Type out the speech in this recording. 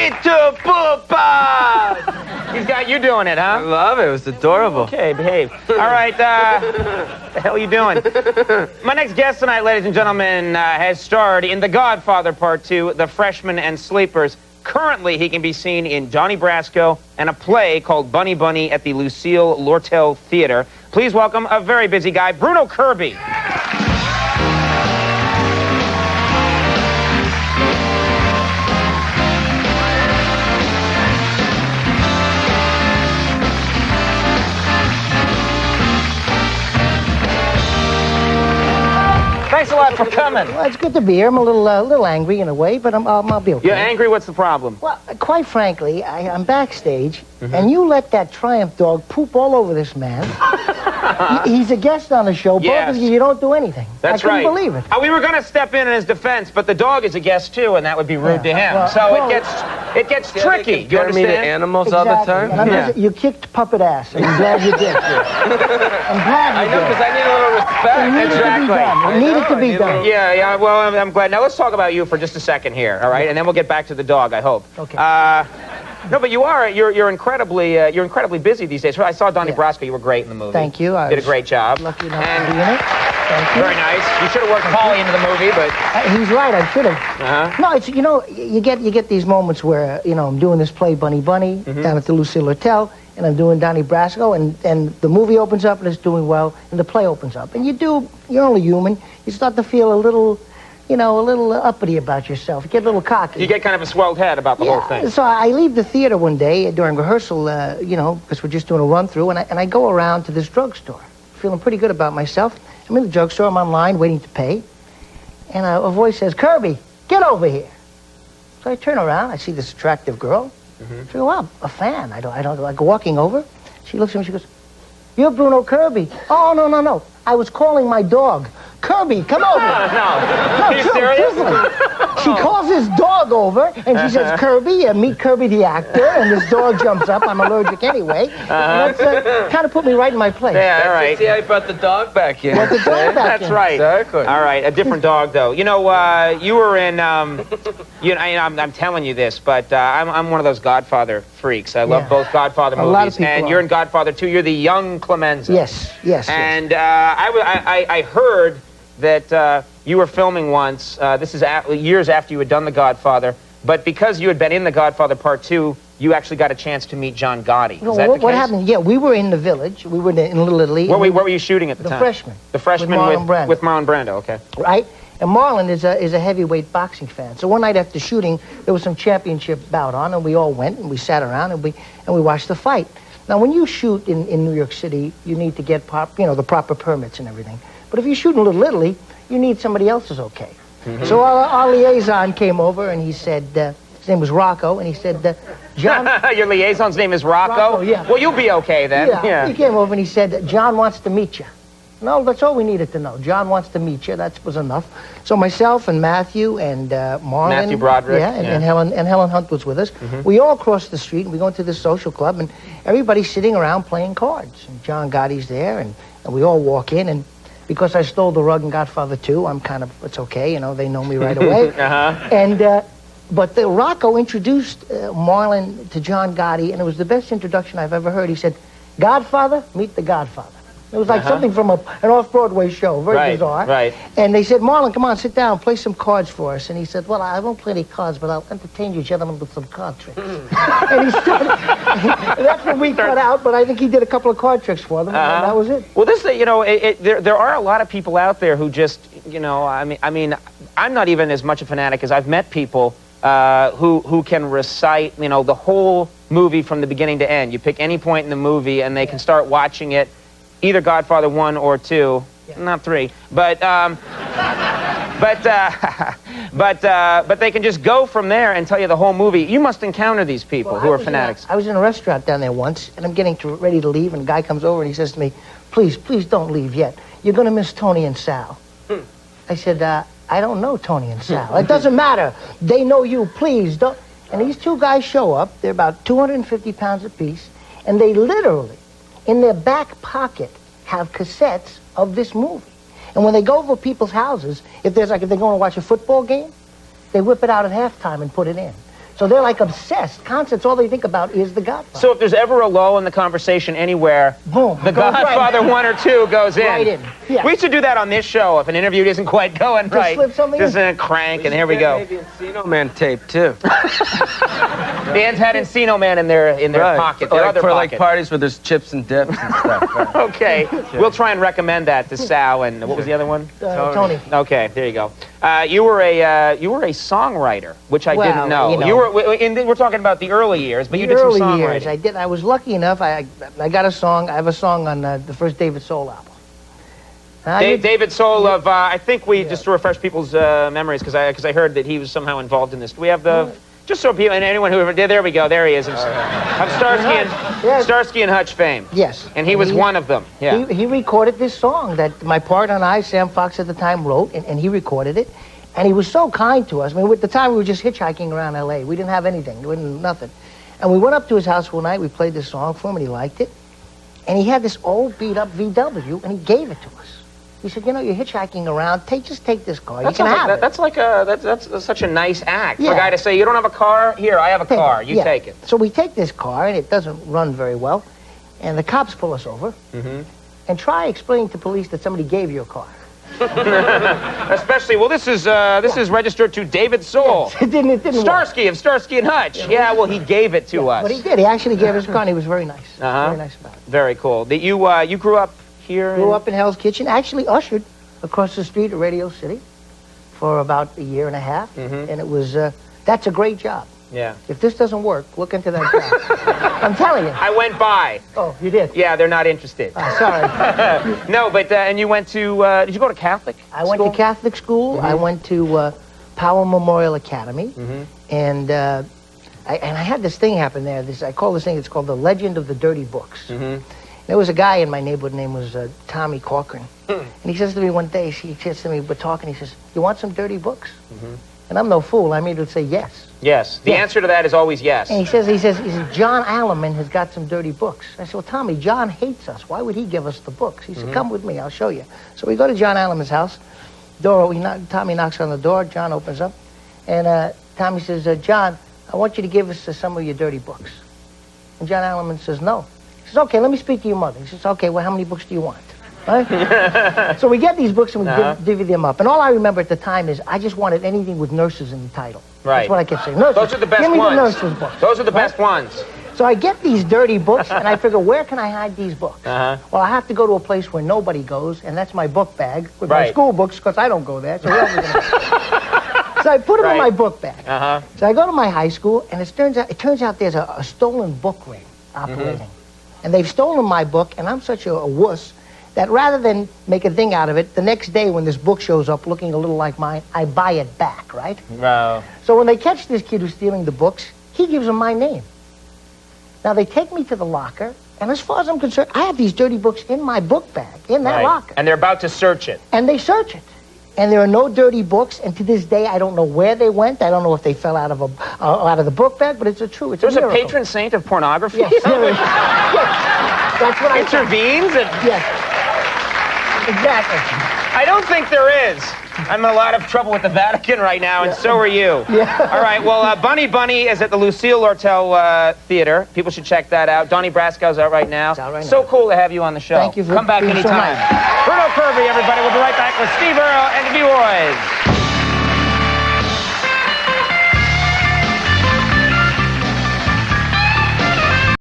Little Poopa! He's got you doing it, huh? I love it. It was adorable. Okay, behave. All right, the hell are you doing? My next guest tonight, ladies and gentlemen, has starred in The Godfather Part 2, The Freshmen and Sleepers. Currently, he can be seen in Donnie Brasco and a play called Bunny Bunny at the Lucille Lortel Theater. Please welcome a very busy guy, Bruno Kirby. Thanks a lot for coming. Well, it's good to be here. I'm a little angry in a way, but I'll be okay. You're angry? What's the problem? Well, quite frankly, I'm backstage, and you let that Triumph dog poop all over this man. He's a guest on the show. Yes. Both of you don't do anything. That's right. right. I couldn't believe it. We were going to step in his defense, but the dog is a guest too, and that would be rude to him. Well, so it gets tricky. You You compare me to understand? animals Exactly. all the time? And you kicked puppet ass, and I'm glad you did. I'm glad you I know, did. because I need a little respect. It needed to be done. Yeah, well, I'm glad. Now, let's talk about you for just a second here, all right? And then we'll get back to the dog, I hope. Okay. No, but you're incredibly busy these days. I saw Donnie Brasco. You were great in the movie. Thank you. Did a great job. Lucky enough to be in it. Thank you. Very nice. You should have worked Paulie into the movie, but... He's right, I should have. No, it's, you get these moments where, I'm doing this play, Bunny Bunny, down at the Lucille Lortel, and I'm doing Donnie Brasco, and the movie opens up and it's doing well, and the play opens up. And you're only human. You start to feel a little uppity about yourself. You get a little cocky. You get kind of a swelled head about the whole thing. So I leave the theater one day during rehearsal, because we're just doing a run-through, and I go around to this drugstore, feeling pretty good about myself. I'm in the drugstore, I'm online waiting to pay, and a voice says, "Kirby, get over here." So I turn around, I see this attractive girl. I go, "Wow, a fan." I don't like walking over. She looks at me, she goes, "You're Bruno Kirby." "Oh, no. I was calling my dog. Kirby, come over." No. Are you serious? She calls this dog over, and she says, "Kirby, meet Kirby the actor," and this dog jumps up. I'm allergic anyway. And that's kind of put me right in my place. Yeah, all right. See, I brought the dog back in. Brought the dog back That's in. right. Exactly. All right, a different dog, though. You were in, I'm telling you this, but I'm one of those Godfather freaks. I love both Godfather movies. A lot of people and are. you're in Godfather 2. You're the young Clemenza. Yes. And I heard that you were filming once. This is years after you had done The Godfather, but because you had been in The Godfather Part 2, you actually got a chance to meet John Gotti. Is that the case? What happened? Yeah, we were in the village. We were in Little Italy. Where were you shooting at the time? The Freshman. The Freshman with Marlon Brando. Okay. Right? And Marlon is a heavyweight boxing fan. So one night after shooting, there was some championship bout on, and we all went and we sat around and we watched the fight. Now, when you shoot in New York City, you need to get the proper permits and everything. But if you shoot in Little Italy, you need somebody else's okay. So our liaison came over and he said, his name was Rocco, and he said, "John..." Your liaison's name is Rocco? Rocco, yeah. Well, you'll be okay then. Yeah. He came over and he said, "John wants to meet you." No, that's all we needed to know. John wants to meet you. That was enough. So myself and Matthew and Marlon. Matthew Broderick. And Helen Hunt was with us. We all crossed the street and we go into this social club and everybody's sitting around playing cards. And John Gotti's there and we all walk in and because I stole the rug in Godfather 2, it's okay, they know me right away. But Rocco introduced Marlon to John Gotti, and it was the best introduction I've ever heard. He said, "Godfather, meet the Godfather." It was like something from an off-Broadway show, very bizarre. Right. And they said, "Marlon, come on, sit down, play some cards for us." And he said, "Well, I won't play any cards, but I'll entertain you gentlemen with some card tricks." And he started, that's what we cut out, but I think he did a couple of card tricks for them, and that was it. Well, there are a lot of people out there who just, I mean, I'm not even as much a fanatic as I've met people who can recite, the whole movie from the beginning to end. You pick any point in the movie, and they can start watching it. Either Godfather 1 or 2, not 3, but they can just go from there and tell you the whole movie. You must encounter these people who are fanatics. I was in a restaurant down there once, and I'm getting ready to leave, and a guy comes over and he says to me, please don't leave yet. You're going to miss Tony and Sal." I said, "I don't know Tony and Sal." "It doesn't matter. They know you. Please don't." And these two guys show up. They're about 250 pounds apiece, and they literally, in their back pocket, have cassettes of this movie. And when they go over people's houses, if they're going to watch a football game, they whip it out at halftime and put it in. So they're like obsessed. Concerts, all they think about is The Godfather. So if there's ever a lull in the conversation anywhere, boom, The Godfather 1 or 2 goes in. Right in. Yeah. We should do that on this show if an interview isn't quite going Just right. slip something Just in. crank, and here we go. Maybe Encino Man tape too. Bands had Encino Man in their pocket, their other for pocket. like parties where there's chips and dips and stuff. Right? Okay, we'll try and recommend that to Sal and what was the other one? Tony. Okay, there you go. You were a songwriter, which I didn't know. You know. We're talking about the early years, but you did some early songwriting. years, I was lucky enough. I got a song. I have a song on the first David Soul album. David Soul of I think just to refresh people's memories because I heard that he was somehow involved in this. Do we have the just so people and anyone who ever did? There we go. There he is. Of Starsky and Hutch fame. Yes. And he was one of them. Yeah. He recorded this song that my partner and I, Sam Fox at the time, wrote, and he recorded it. And he was so kind to us. I mean, at the time, we were just hitchhiking around L.A. We didn't have anything. We didn't nothing. And we went up to his house one night. We played this song for him, and he liked it. And he had this old beat-up VW, and he gave it to us. He said, you know, you're hitchhiking around. Just take this car. You can have it. That's such a nice act Yeah. for a guy to say, you don't have a car? Here, I have a car. You take it. So we take this car, and it doesn't run very well. And the cops pull us over and try explaining to police that somebody gave you a car. Especially, well, this is registered to David Soul. Yes, it didn't Starsky work. of Starsky and Hutch. Yeah, well, he gave it to us. But he did. He actually gave us a car, and he was very nice. Very nice about it. Very cool. You grew up here? Grew up in Hell's Kitchen. Actually ushered across the street at Radio City for about a year and a half. And it was, that's a great job. Yeah. If this doesn't work, look into that job. I'm telling you. I went by. Oh, you did? Yeah, they're not interested. Sorry. No, but, and you went to, did you go to Catholic I went to Catholic school. I went to Powell Memorial Academy. And I had this thing happen there. I call this thing, it's called The Legend of the Dirty Books. There was a guy in my neighborhood named Tommy Corcoran. And he says to me one day, he says to me, we're talking, he says, you want some dirty books? And I'm no fool. I immediately say yes. Yes. The answer to that is always yes. And he says, John Alleman has got some dirty books. I said, well, Tommy, John hates us. Why would he give us the books? He said, come with me, I'll show you. So we go to John Alleman's house. Tommy knocks on the door. John opens up. And Tommy says, John, I want you to give us some of your dirty books. And John Alleman says, no. He says, okay, let me speak to your mother. He says, okay, well, how many books do you want? Right? So we get these books and we divvy them up. And all I remember at the time is I just wanted anything with nurses in the title. Right. That's what I kept saying. Nurses. Those are the best Give me ones. the nurses books. Those are the best ones. So I get these dirty books and I figure, where can I hide these books? Well, I have to go to a place where nobody goes, and that's my book bag with my school books, because I don't go there. So, so I put them in my book bag. So I go to my high school, and it turns out there's a stolen book ring operating. And they've stolen my book, and I'm such a wuss that rather than make a thing out of it, the next day when this book shows up looking a little like mine, I buy it back, right? Wow. So when they catch this kid who's stealing the books, he gives them my name. Now they take me to the locker, and as far as I'm concerned, I have these dirty books in my book bag, in that locker. And they're about to search it. And they search it. And there are no dirty books, and to this day, I don't know where they went. I don't know if they fell out of the book bag, but it's a miracle. There's a patron saint of pornography? Yes, there is. Yes. That's what I intervenes? Yes. Exactly. I don't think there is. I'm in a lot of trouble with the Vatican right now, and so are you. Yeah. All right, well, Bunny is at the Lucille Lortel Theater. People should check that out. Donnie Brasco's out right now. It's out right now. So cool to have you on the show. Thank you for Come back being so anytime. nice. Bruno Kirby, everybody. We'll be right back with Steve Earle and the B-Boys.